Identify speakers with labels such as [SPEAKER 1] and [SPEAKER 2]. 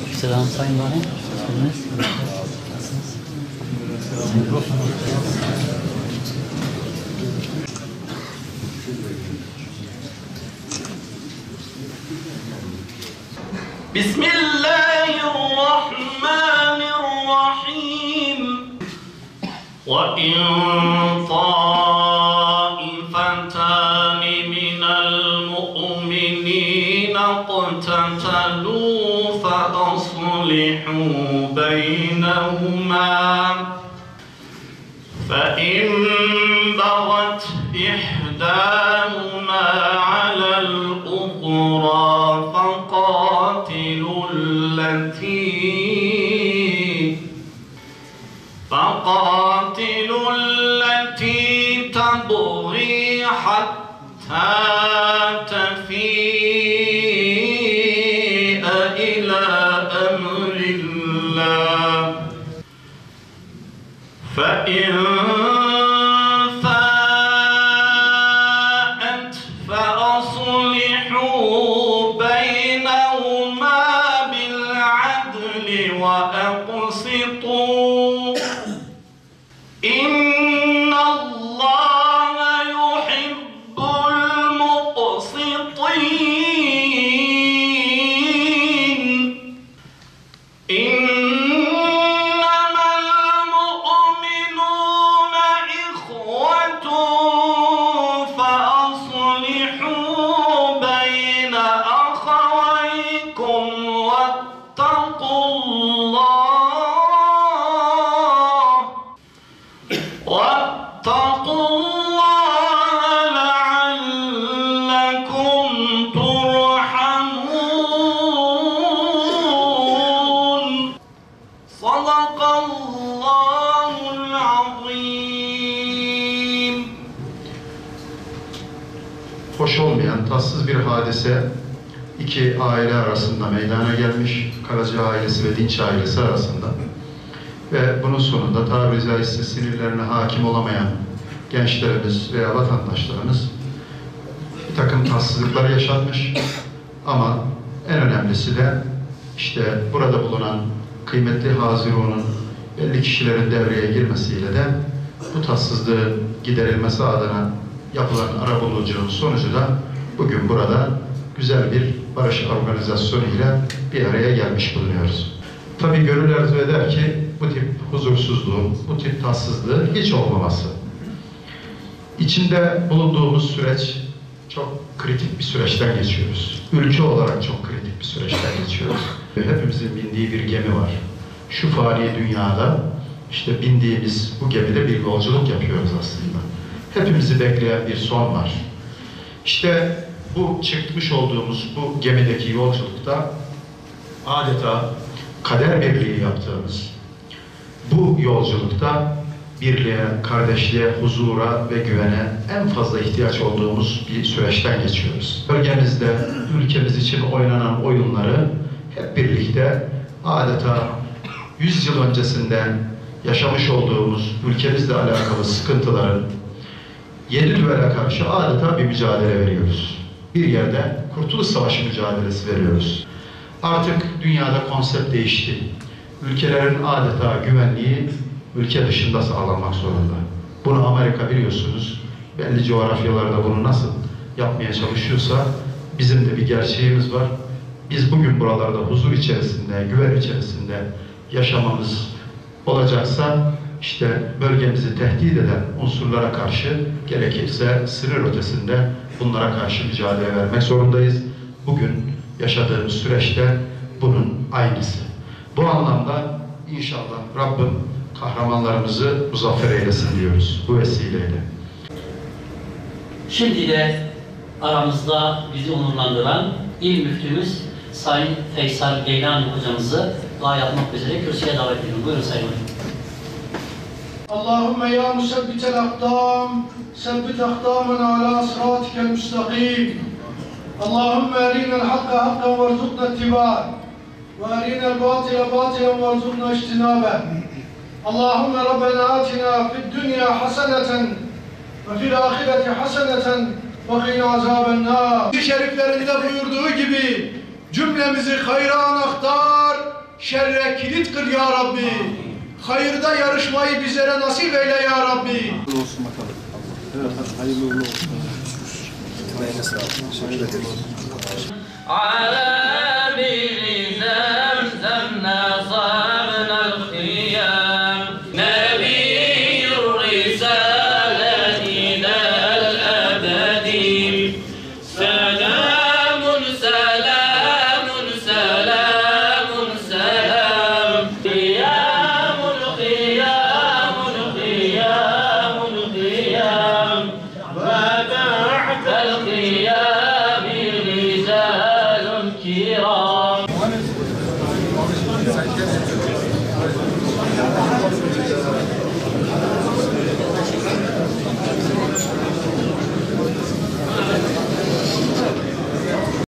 [SPEAKER 1] Selam Sayın Valim. Nasılsınız?
[SPEAKER 2] Bismillahirrahmanirrahim. Ve in taifatan minel mu'minina iqtatalu fa aslihu beynehuma fa in bagat ihdahuma alel ukhra فقاتلوا التي تبغي حتى تفيء إلى أمر الله فإن فاءت فأصلحوا بينهما بالعدل وأقسطوا إن الله يحب المقسطين إنما المؤمنون إخوة فأصلحوا بين أخويكم واتقوا الله لعلكم ترحمون صدق الله العظيم.
[SPEAKER 3] Hoş olmayan, tatsız bir hadise iki aile arasında meydana gelmiş, Karaca ailesi ve Dinç ailesi arasında. Ve bunun sonunda tabiri caizse sinirlerine hakim olamayan gençlerimiz veya vatandaşlarımız bir takım tatsızlıklar yaşanmış. Ama en önemlisi de işte burada bulunan kıymetli Haziru'nun belli kişilerin devreye girmesiyle de bu tatsızlığın giderilmesi adına yapılan arabuluculuğun sonucu da bugün burada güzel bir barış organizasyonu ile bir araya gelmiş bulunuyoruz. Tabii gönül arzu eder ki bu tip huzursuzluğun, bu tip tatsızlığın hiç olmaması. İçinde bulunduğumuz süreç çok kritik bir süreçten geçiyoruz. Ülke olarak çok kritik bir süreçten geçiyoruz. Hepimizin bindiği bir gemi var. Şu fani dünyada işte bindiğimiz bu gemide bir yolculuk yapıyoruz aslında. Hepimizi bekleyen bir son var. İşte bu çıkmış olduğumuz bu gemideki yolculukta adeta kader birliği yaptığımız bu yolculukta birliğe, kardeşliğe, huzura ve güvene en fazla ihtiyaç olduğumuz bir süreçten geçiyoruz. Bölgemizde, ülkemiz için oynanan oyunları hep birlikte adeta 100 yıl öncesinden yaşamış olduğumuz ülkemizle alakalı sıkıntıların yeni düvele karşı adeta bir mücadele veriyoruz. Bir yerde Kurtuluş Savaşı mücadelesi veriyoruz. Artık dünyada konsept değişti. Ülkelerin adeta güvenliği ülke dışında sağlanmak zorunda. Bunu Amerika biliyorsunuz, belli coğrafyalarda bunu nasıl yapmaya çalışıyorsa bizim de bir gerçeğimiz var. Biz bugün buralarda huzur içerisinde, güven içerisinde yaşamamız olacaksa işte bölgemizi tehdit eden unsurlara karşı gerekirse sınır ötesinde bunlara karşı mücadele vermek zorundayız. Bugün yaşadığımız süreçte bunun aynısı. Bu anlamda inşallah Rabbim kahramanlarımızı muzaffer eylesin diyoruz bu vesileyle.
[SPEAKER 1] Şimdi de aramızda bizi onurlandıran İl Müftümüz Sayın Feysal Geylani hocamızı dua yapmak üzere kürsüye davet ediyorum. Buyurun Sayın Hocam.
[SPEAKER 4] Allahümme ya musebbitel akdam, sebbit akdamena ala sıratike müstakim. Allahümme erinel hakka hakkan verzukna ittiba ve erinel batile batilen verzukna ijtinabe. Allahümme Rabbena atina fid dünya haseneten ve fil ahireti haseneten ve qina azaben nar. Şeriflerinde buyurduğu gibi cümlemizi hayra anahtar, şerre kilit kıl ya Rabbi. Hayırda yarışmayı bizlere nasip eyle ya Rabbi.
[SPEAKER 5] Olsun bakalım. Evet, hayırlı uğurlu olsun. Emeğine sağlık. Teşekkür ederiz.
[SPEAKER 1] القيام رجال كرام